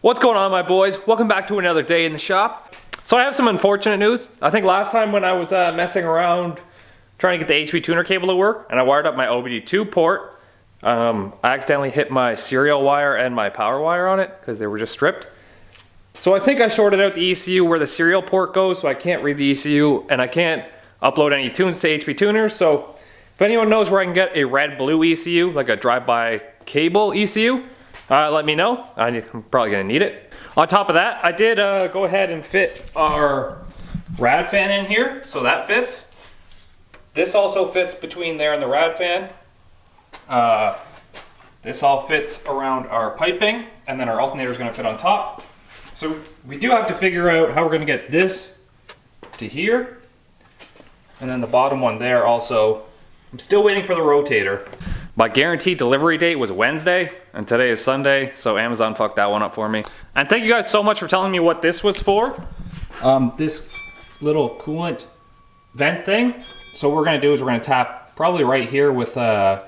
What's going on, my boys? Welcome back to another day in the shop. So I have some unfortunate news. I think last time when I was messing around trying to get the HP tuner cable to work and I wired up my OBD2 port, I accidentally hit my serial wire and my power wire on it because they were just stripped. So I think I shorted out the ECU where the serial port goes, so I can't read the ECU and I can't upload any tunes to HP tuners. So if anyone knows where I can get a red-blue ECU, like a drive-by cable ECU, let me know. I'm probably gonna need it. On top of that, I did go ahead and fit our rad fan in here, so that fits. This also fits between there and the rad fan. This all fits around our piping, and then our alternator is gonna fit on top. So we do have to figure out how we're gonna get this to here, and then the bottom one there also. I'm still waiting for the rotator. My guaranteed delivery date was Wednesday, and today is Sunday, so Amazon fucked that one up for me. And thank you guys so much for telling me what this was for. This little coolant vent thing. So what we're gonna do is we're gonna tap probably right here with a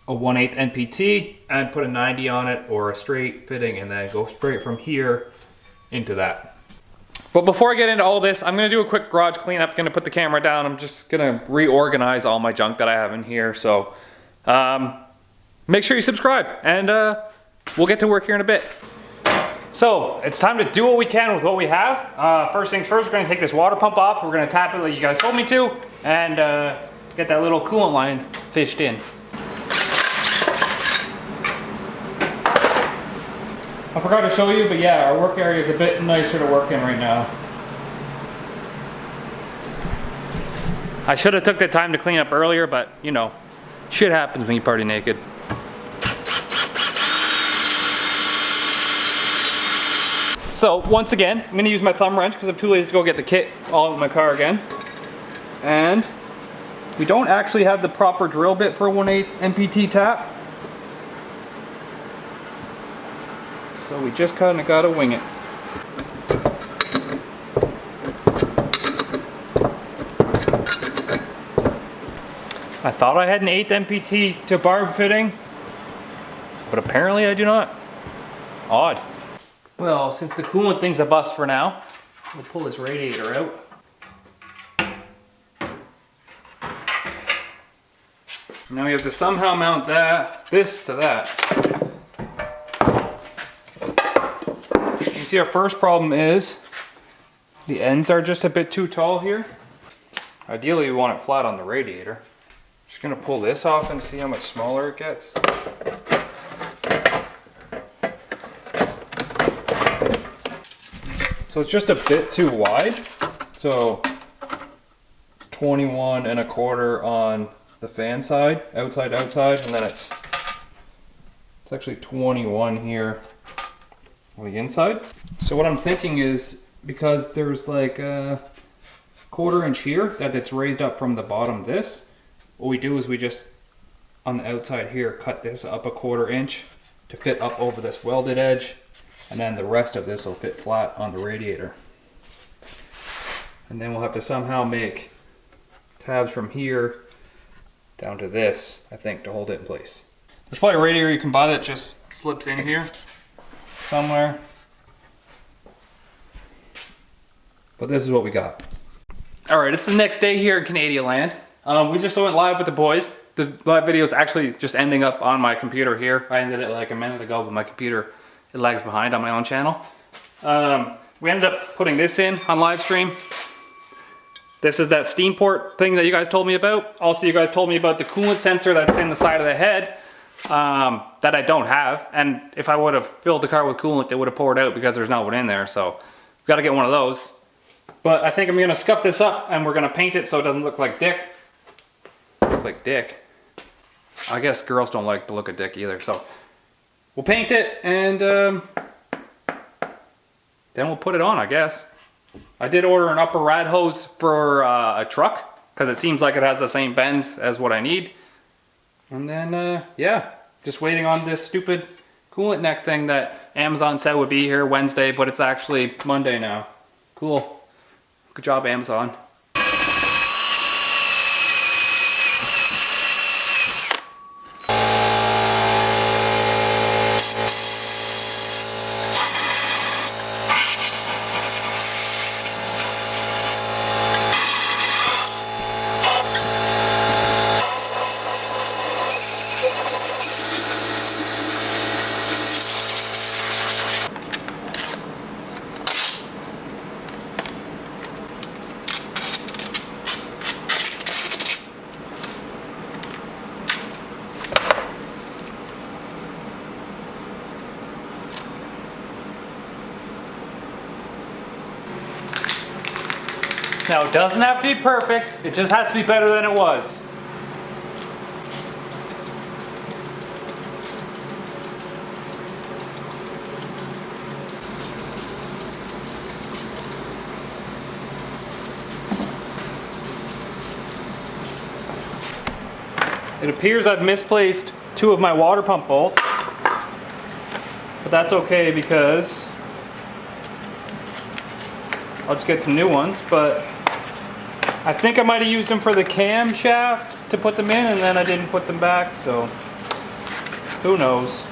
1/8 NPT and put a 90 on it or a straight fitting and then go straight from here into that. But before I get into all this, I'm gonna do a quick garage cleanup. Gonna put the camera down. I'm just gonna reorganize all my junk that I have in here. So make sure you subscribe and we'll get to work here in a bit. So it's time to do what we can with what we have. First things first, we're gonna take this water pump off. We're gonna tap it like you guys told me to and get that little coolant line fished in. I forgot to show you, but yeah, our work area is a bit nicer to work in right now. I should have took the time to clean up earlier, but you know, shit happens when you party naked. So once again, I'm gonna use my thumb wrench because I'm too lazy to go get the kit all in my car again. And we don't actually have the proper drill bit for a 1/8 NPT tap. So we just kind of gotta wing it. I thought I had an 1/8 NPT to barb fitting, but apparently I do not. Odd. Well, since the coolant thing's a bust for now, we'll pull this radiator out. Now we have to somehow mount this to that. You see, our first problem is the ends are just a bit too tall here. Ideally, we want it flat on the radiator. Just gonna pull this off and see how much smaller it gets. So it's just a bit too wide. So it's 21 1/4 on the fan side, outside, and then it's actually 21 here on the inside. So what I'm thinking is, because there's like a 1/4 inch here that it's raised up from the bottom of this, what we do is we just, on the outside here, cut this up a 1/4 inch to fit up over this welded edge, and then the rest of this will fit flat on the radiator. And then we'll have to somehow make tabs from here down to this, I think, to hold it in place. There's probably a radiator you can buy that just slips in here somewhere. But this is what we got. All right, it's the next day here in Canadian land. We just went live with the boys. The live video is actually just ending up on my computer here. I ended it like a minute ago, but my computer, it lags behind on my own channel. We ended up putting this in on live stream. This is that steam port thing that you guys told me about. Also, you guys told me about the coolant sensor that's in the side of the head that I don't have. And if I would have filled the car with coolant, it would have poured out because there's not one in there. So we've got to get one of those. But I think I'm gonna scuff this up and we're gonna paint it so it doesn't look like dick. Look like dick. I guess girls don't like the look of dick either, so we'll paint it and then we'll put it on, I guess. I did order an upper rad hose for a truck because it seems like it has the same bends as what I need. And then yeah, just waiting on this stupid coolant neck thing that Amazon said would be here Wednesday, but it's actually Monday now. Cool. Good job, Amazon. Now, it doesn't have to be perfect, it just has to be better than it was. It appears I've misplaced 2 of my water pump bolts, but that's okay because I'll just get some new ones. But I think I might have used them for the camshaft to put them in, and then I didn't put them back, so who knows.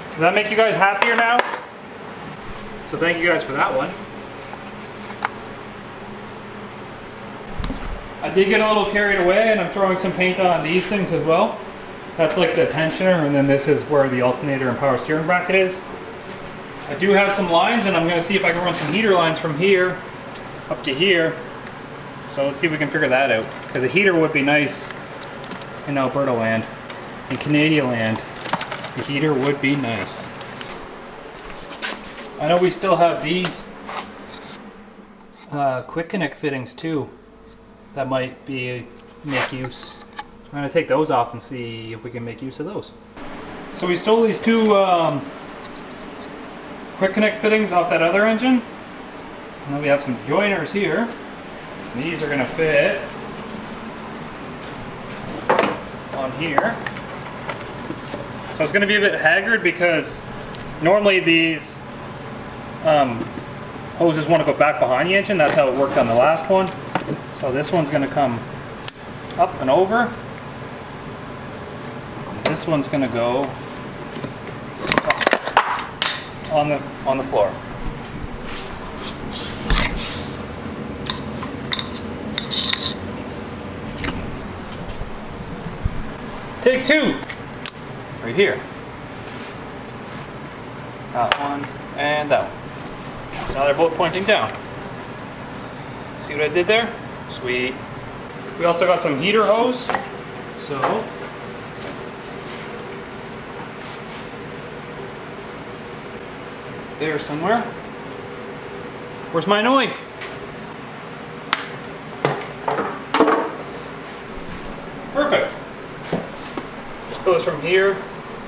Does that make you guys happier now? So thank you guys for that one. I did get a little carried away and I'm throwing some paint on these things as well. That's like the tensioner, and then this is where the alternator and power steering bracket is. I do have some lines and I'm gonna see if I can run some heater lines from here up to here. So let's see if we can figure that out. Because a heater would be nice in Alberta land, in Canadian land. The heater would be nice. I know we still have these quick connect fittings too that might make use. I'm gonna take those off and see if we can make use of those. So we stole these 2 quick connect fittings off that other engine. And then we have some joiners here. These are gonna fit on here. So it's going to be a bit haggard because normally these hoses want to go back behind the engine. That's how it worked on the last one. So this one's going to come up and over. This one's going to go on the floor. Take 2. Right here. That one and that one. So now they're both pointing down. See what I did there? Sweet. We also got some heater hose. So there somewhere. Where's my knife? Perfect. Just goes from here.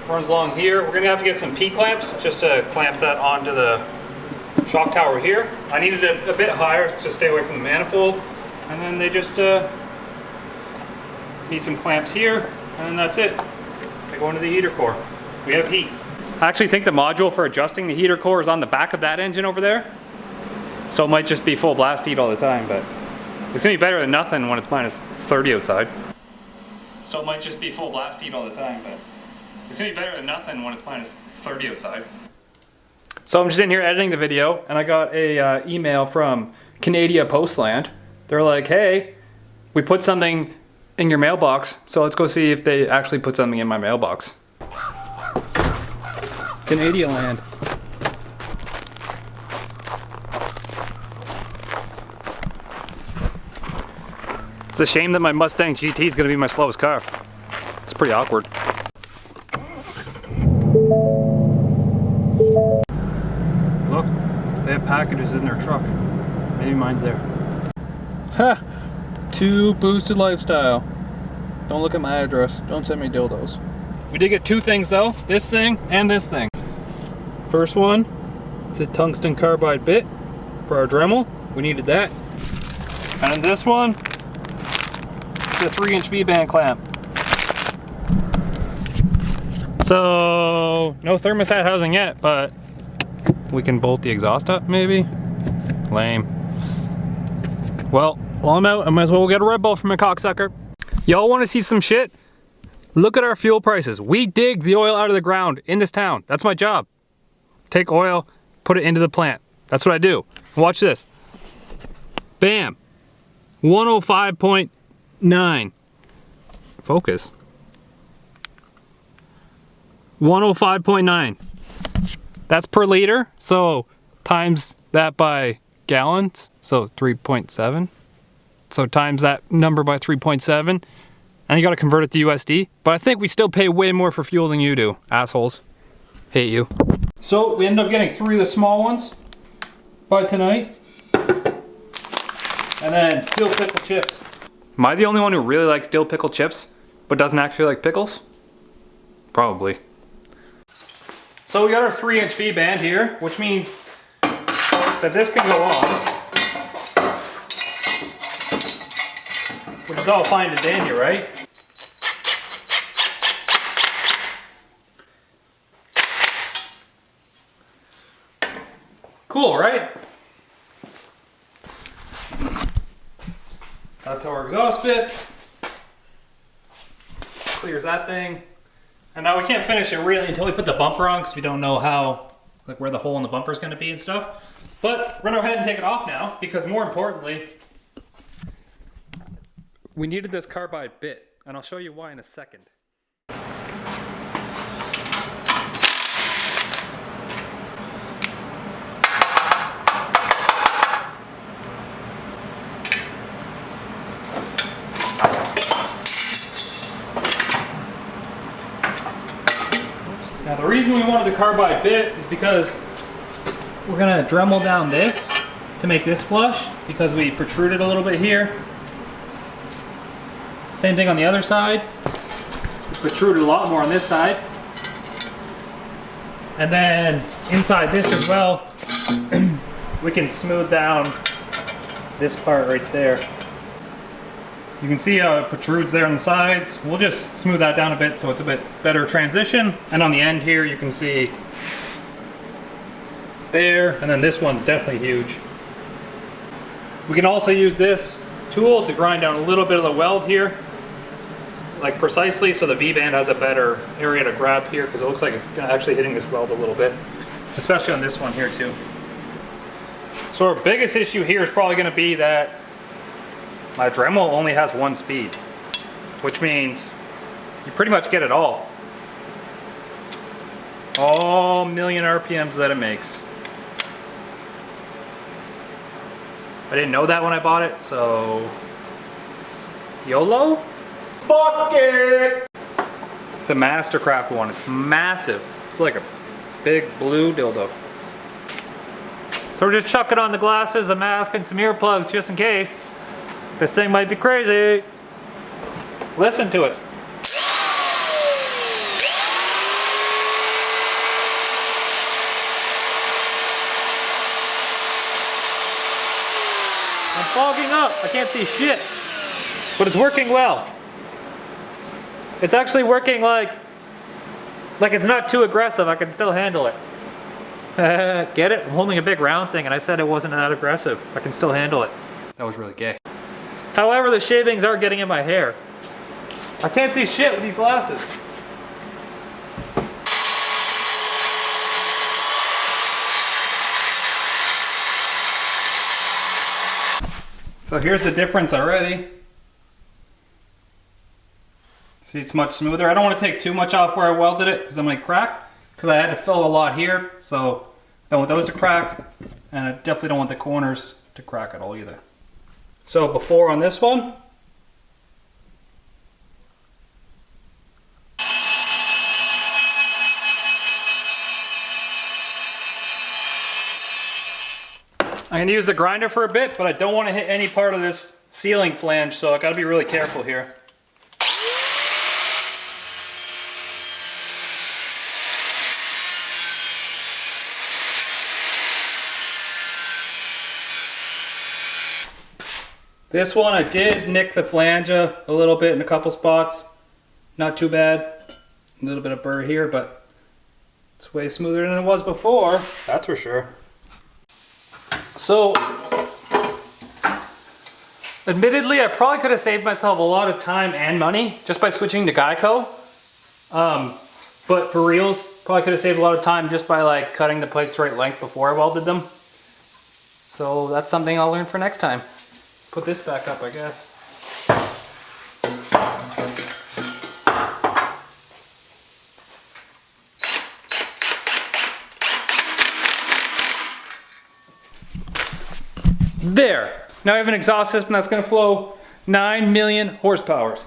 Runs along here. We're gonna have to get some P-clamps just to clamp that onto the shock tower here. I needed it a bit higher to stay away from the manifold. And then they just need some clamps here, and then that's it. They go into the heater core. We have heat. I actually think the module for adjusting the heater core is on the back of that engine over there. So it might just be full blast heat all the time, but it's gonna be better than nothing when it's minus 30 outside. So it might just be full blast heat all the time, but it's gonna be better than nothing when it's minus 30 outside. So I'm just in here editing the video, and I got a email from Canada Postland. They're like, hey, we put something in your mailbox, so let's go see if they actually put something in my mailbox. Canadian land. It's a shame that my Mustang GT is gonna be my slowest car. It's pretty awkward. Look, they have packages in their truck. Maybe mine's there. Ha! Too boosted lifestyle. Don't look at my address. Don't send me dildos. We did get 2 things though. This thing and this thing. First one, it's a tungsten carbide bit for our Dremel. We needed that. And then this one, it's a 3-inch V-band clamp. So, no thermostat housing yet, but we can bolt the exhaust up maybe? Lame. Well, while I'm out, I might as well get a Red Bull from a cocksucker. Y'all want to see some shit? Look at our fuel prices. We dig the oil out of the ground in this town. That's my job. Take oil, put it into the plant. That's what I do. Watch this. Bam. 105.9. Focus. 105.9. That's per liter, so times that by gallons, so 3.7. So times that number by 3.7. And you gotta convert it to USD. But I think we still pay way more for fuel than you do, assholes. Hate you. So we ended up getting 3 of the small ones by tonight. And then dill pickle chips. Am I the only one who really likes dill pickle chips, but doesn't actually like pickles? Probably. So we got our 3-inch V-band here, which means that this can go on. Which is all fine and dandy, right? Cool, right? That's how our exhaust fits. Clears that thing. And now we can't finish it really until we put the bumper on because we don't know how, like where the hole in the bumper is going to be and stuff. But we're going to go ahead and take it off now because more importantly, we needed this carbide bit, and I'll show you why in a second. Now the reason we wanted the carbide bit is because we're gonna Dremel down this to make this flush because we protruded a little bit here. Same thing on the other side. We protruded a lot more on this side. And then inside this as well, we can smooth down this part right there. You can see how it protrudes there on the sides. We'll just smooth that down a bit so it's a bit better transition. And on the end here, you can see there, and then this one's definitely huge. We can also use this tool to grind down a little bit of the weld here, like precisely so the V-band has a better area to grab here because it looks like it's actually hitting this weld a little bit, especially on this one here too. So our biggest issue here is probably going to be that my Dremel only has 1 speed, which means you pretty much get it all million RPMs that it makes. I didn't know that when I bought it, so YOLO? Fuck it! It's a Mastercraft one. It's massive. It's like a big blue dildo. So we're just chucking on the glasses, a mask, and some earplugs just in case. This thing might be crazy. Listen to it. I'm fogging up. I can't see shit. But it's working well. It's actually working like it's not too aggressive. I can still handle it. Get it? I'm holding a big round thing and I said it wasn't that aggressive. I can still handle it. That was really gay. However, the shavings are getting in my hair. I can't see shit with these glasses. So here's the difference already. See, it's much smoother. I don't want to take too much off where I welded it because I might crack, because I had to fill a lot here, so I don't want those to crack, and I definitely don't want the corners to crack at all either. So before on this one, I'm going to use the grinder for a bit, but I don't want to hit any part of this sealing flange, so I got to be really careful here. This one I did nick the flange a little bit in a couple spots. Not too bad. A little bit of burr here, but it's way smoother than it was before, that's for sure. So, admittedly, I probably could have saved myself a lot of time and money just by switching to Geico. But for reals, probably could have saved a lot of time just by like cutting the pipes the right length before I welded them. So that's something I'll learn for next time. Put this back up, I guess. There. Now I have an exhaust system that's gonna flow 9 million horsepowers.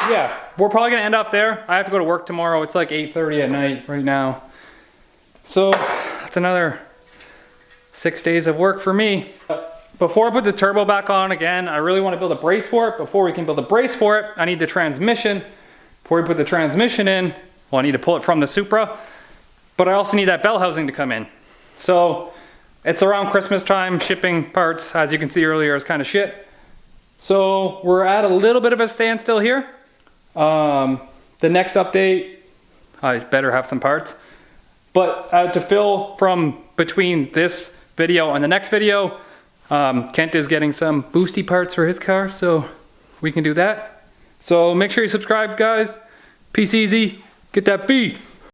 Yeah, we're probably gonna end up there. I have to go to work tomorrow. It's like 8:30 at night right now. So that's another 6 days of work for me. Before I put the turbo back on again, I really want to build a brace for it. Before we can build a brace for it, I need the transmission. Before we put the transmission in, well, I need to pull it from the Supra, but I also need that bell housing to come in. So it's around Christmas time, shipping parts, as you can see earlier, is kind of shit. So we're at a little bit of a standstill here. The next update, I better have some parts. But to fill from between this video and the next video, Kent is getting some boosty parts for his car, so we can do that. So make sure you subscribe, guys. Peace easy. Get that B.